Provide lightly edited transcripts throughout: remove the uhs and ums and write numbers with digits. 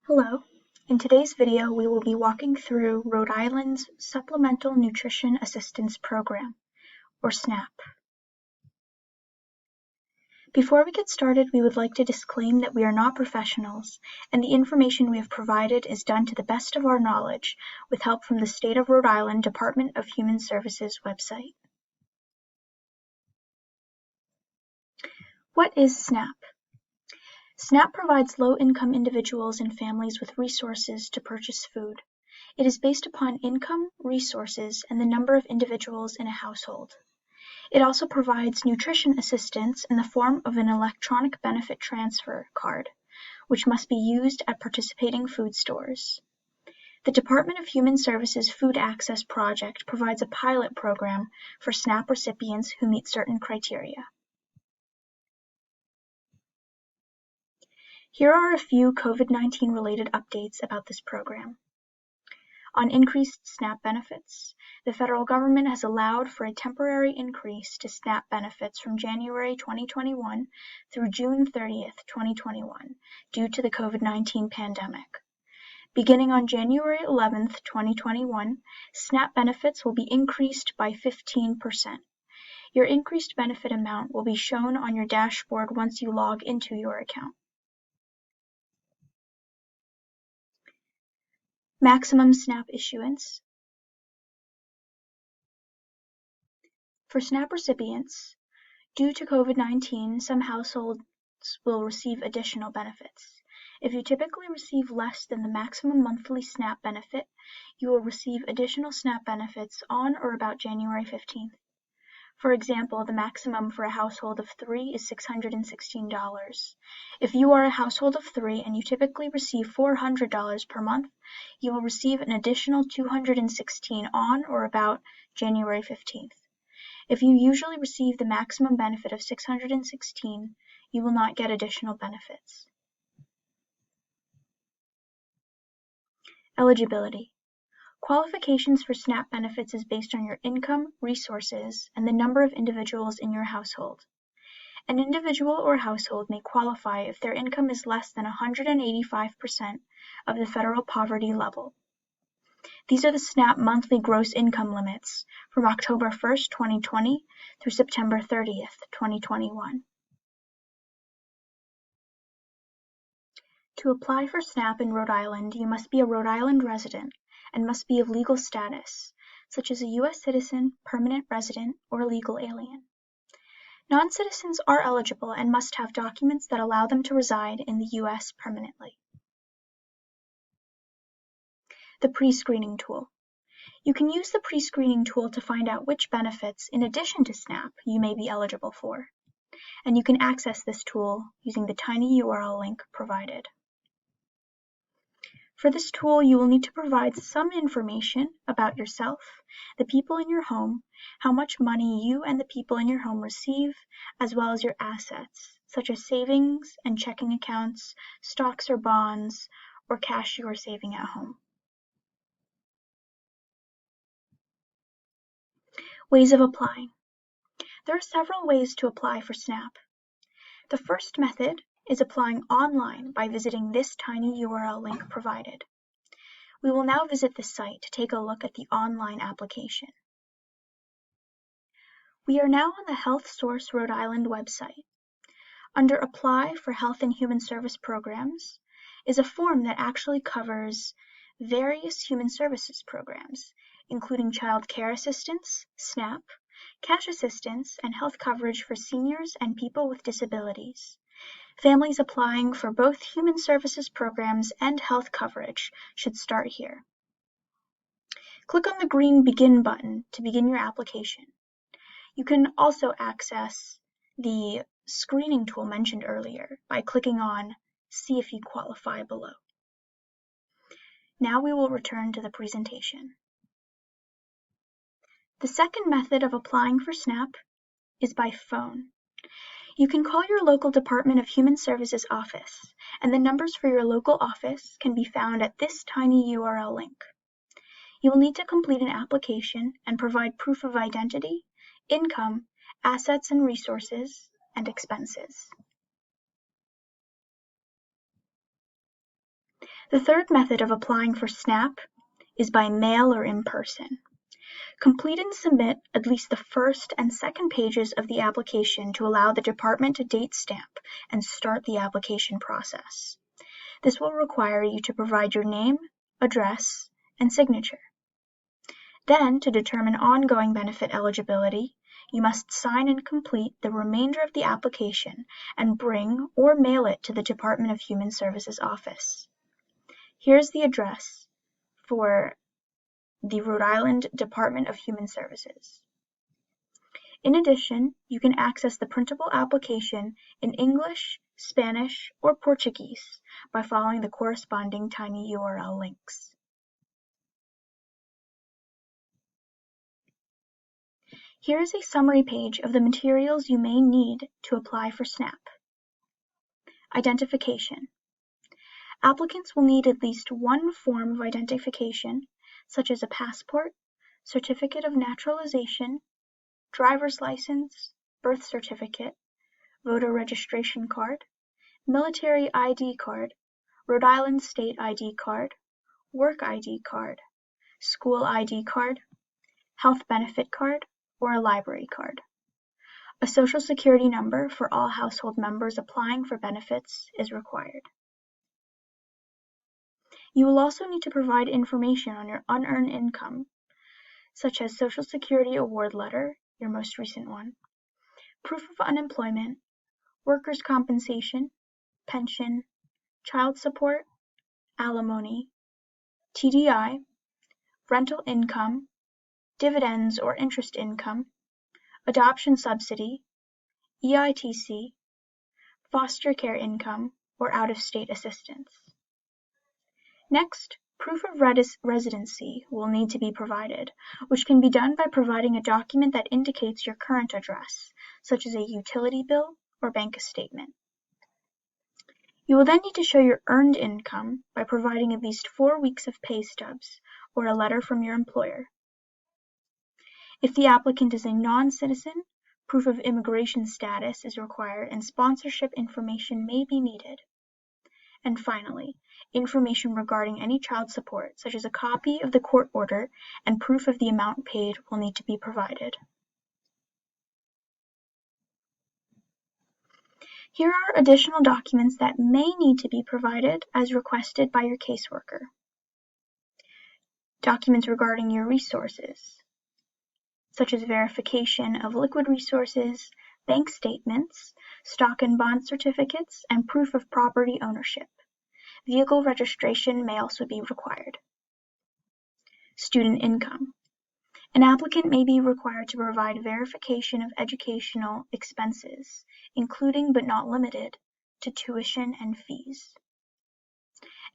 Hello. In today's video, we will be walking through Rhode Island's Supplemental Nutrition Assistance Program, or SNAP. Before we get started, we would like to disclaim that we are not professionals, and the information we have provided is done to the best of our knowledge with help from the State of Rhode Island Department of Human Services website. What is SNAP? SNAP provides low-income individuals and families with resources to purchase food. It is based upon income, resources, and the number of individuals in a household. It also provides nutrition assistance in the form of an electronic benefit transfer card, which must be used at participating food stores. The Department of Human Services Food Access Project provides a pilot program for SNAP recipients who meet certain criteria. Here are a few COVID-19 related updates about this program. On increased SNAP benefits, the federal government has allowed for a temporary increase to SNAP benefits from January 2021 through June 30th, 2021, due to the COVID-19 pandemic. Beginning on January 11th, 2021, SNAP benefits will be increased by 15%. Your increased benefit amount will be shown on your dashboard once you log into your account. Maximum SNAP issuance. For SNAP recipients, due to COVID-19, some households will receive additional benefits. If you typically receive less than the maximum monthly SNAP benefit, you will receive additional SNAP benefits on or about January 15th. For example, the maximum for a household of 3 is $616. If you are a household of 3 and you typically receive $400 per month, you will receive an additional $216 on or about January 15th. If you usually receive the maximum benefit of $616, you will not get additional benefits. Eligibility. Qualifications for SNAP benefits is based on your income, resources, and the number of individuals in your household. An individual or household may qualify if their income is less than 185% of the federal poverty level. These are the SNAP monthly gross income limits from October 1st, 2020 through September 30th, 2021. To apply for SNAP in Rhode Island, you must be a Rhode Island resident and must be of legal status, such as a U.S. citizen, permanent resident, or legal alien. Non-citizens are eligible and must have documents that allow them to reside in the U.S. permanently. The PreScreening Tool. You can use the PreScreening Tool to find out which benefits, in addition to SNAP, you may be eligible for. And you can access this tool using the tiny URL link provided. For this tool, you will need to provide some information about yourself, the people in your home, how much money you and the people in your home receive, as well as your assets, such as savings and checking accounts, stocks or bonds, or cash you are saving at home. Ways of applying. There are several ways to apply for SNAP. The first method is applying online by visiting this tiny URL link provided. We will now visit the site to take a look at the online application. We are now on the Health Source Rhode Island website. Under Apply for Health and Human Service Programs is a form that actually covers various human services programs, including child care assistance, SNAP, cash assistance, and health coverage for seniors and people with disabilities. Families applying for both human services programs and health coverage should start here. Click on the green Begin button to begin your application. You can also access the screening tool mentioned earlier by clicking on See if you qualify below. Now we will return to the presentation. The second method of applying for SNAP is by phone. You can call your local Department of Human Services office, and the numbers for your local office can be found at this tiny URL link. You will need to complete an application and provide proof of identity, income, assets and resources, and expenses. The third method of applying for SNAP is by mail or in person. Complete and submit at least the first and second pages of the application to allow the department to date stamp and start the application process. This will require you to provide your name, address, and signature. Then, to determine ongoing benefit eligibility, you must sign and complete the remainder of the application and bring or mail it to the Department of Human Services office. Here's the address for the Rhode Island Department of Human Services. In addition, you can access the printable application in English, Spanish, or Portuguese by following the corresponding tiny URL links. Here is a summary page of the materials you may need to apply for SNAP. Identification. Applicants will need at least one form of identification, such as a passport, certificate of naturalization, driver's license, birth certificate, voter registration card, military ID card, Rhode Island State ID card, work ID card, school ID card, health benefit card, or a library card. A Social Security number for all household members applying for benefits is required. You will also need to provide information on your unearned income, such as Social Security award letter, your most recent one, proof of unemployment, workers' compensation, pension, child support, alimony, TDI, rental income, dividends or interest income, adoption subsidy, EITC, foster care income, or out-of-state assistance. Next, proof of residency will need to be provided, which can be done by providing a document that indicates your current address, such as a utility bill or bank statement. You will then need to show your earned income by providing at least 4 weeks of pay stubs or a letter from your employer. If the applicant is a non-citizen, proof of immigration status is required and sponsorship information may be needed. And finally, information regarding any child support, such as a copy of the court order and proof of the amount paid, will need to be provided. Here are additional documents that may need to be provided as requested by your caseworker. Documents regarding your resources, such as verification of liquid resources, bank statements, stock and bond certificates, and proof of property ownership. Vehicle registration may also be required. Student income. An applicant may be required to provide verification of educational expenses, including but not limited to tuition and fees.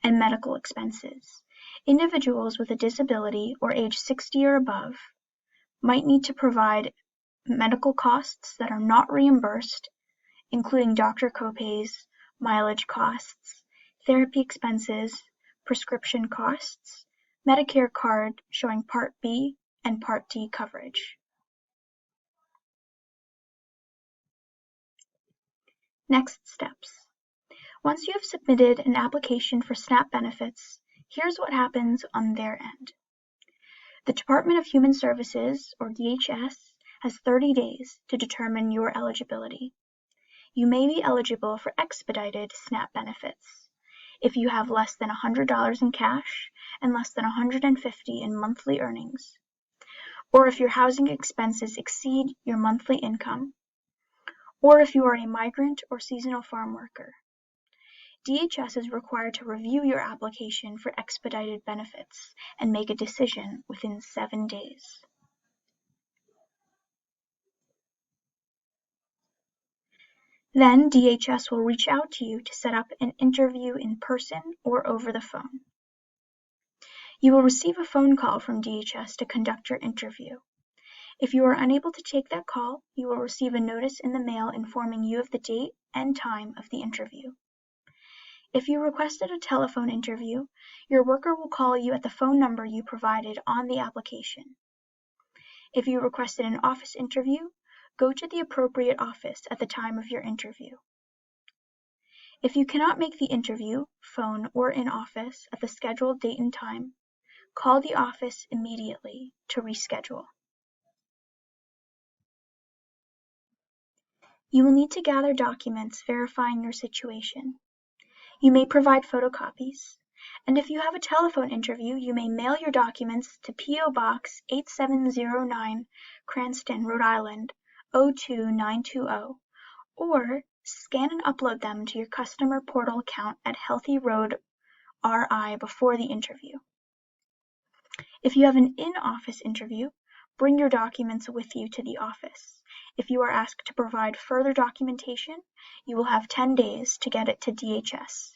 And medical expenses. Individuals with a disability or age 60 or above might need to provide medical costs that are not reimbursed, including doctor copays, mileage costs, therapy expenses, prescription costs, Medicare card showing Part B and Part D coverage. Next steps. Once you have submitted an application for SNAP benefits, here's what happens on their end. The Department of Human Services, or DHS, has 30 days to determine your eligibility. You may be eligible for expedited SNAP benefits if you have less than $100 in cash and less than $150 in monthly earnings, or if your housing expenses exceed your monthly income, or if you are a migrant or seasonal farm worker. DHS is required to review your application for expedited benefits and make a decision within 7 days. Then DHS will reach out to you to set up an interview in person or over the phone. You will receive a phone call from DHS to conduct your interview. If you are unable to take that call, you will receive a notice in the mail informing you of the date and time of the interview. If you requested a telephone interview, your worker will call you at the phone number you provided on the application. If you requested an office interview, go to the appropriate office at the time of your interview. If you cannot make the interview, phone, or in office at the scheduled date and time, call the office immediately to reschedule. You will need to gather documents verifying your situation. You may provide photocopies, and if you have a telephone interview, you may mail your documents to P.O. Box 8709, Cranston, Rhode Island 02920, or scan and upload them to your customer portal account at Healthy Road RI before the interview. If you have an in-office interview, bring your documents with you to the office. If you are asked to provide further documentation, you will have 10 days to get it to DHS.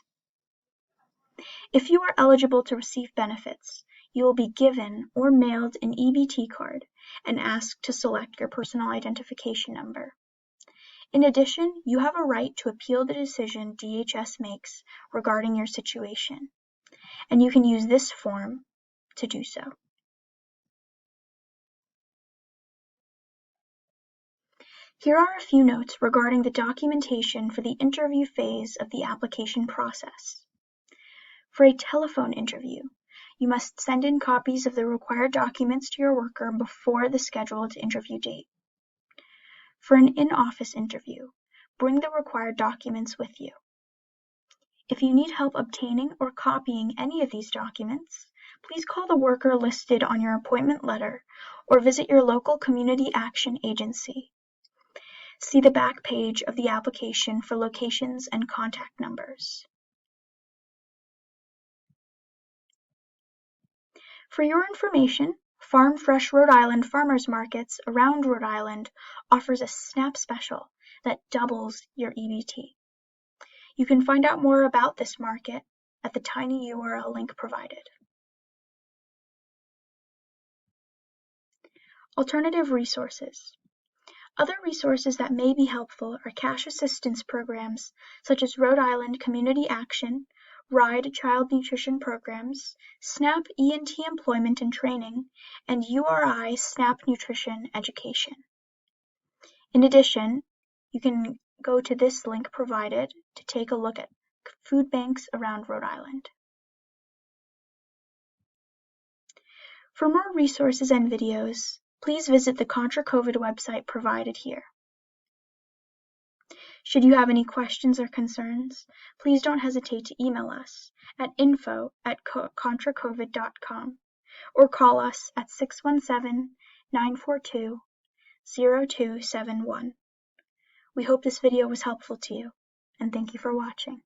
If you are eligible to receive benefits, you will be given or mailed an EBT card and asked to select your personal identification number. In addition, you have a right to appeal the decision DHS makes regarding your situation, and you can use this form to do so. Here are a few notes regarding the documentation for the interview phase of the application process. For a telephone interview, you must send in copies of the required documents to your worker before the scheduled interview date. For an in-office interview, bring the required documents with you. If you need help obtaining or copying any of these documents, please call the worker listed on your appointment letter or visit your local community action agency. See the back page of the application for locations and contact numbers. For your information, Farm Fresh Rhode Island Farmers Markets around Rhode Island offers a SNAP special that doubles your EBT. You can find out more about this market at the tiny URL link provided. Alternative resources. Other resources that may be helpful are cash assistance programs such as Rhode Island Community Action, RIDE Child Nutrition Programs, SNAP ENT Employment and Training, and URI SNAP Nutrition Education. In addition, you can go to this link provided to take a look at food banks around Rhode Island. For more resources and videos, please visit the Contra COVID website provided here. Should you have any questions or concerns, please don't hesitate to email us at info@contracovid.com or call us at 617-942-0271. We hope this video was helpful to you, and thank you for watching.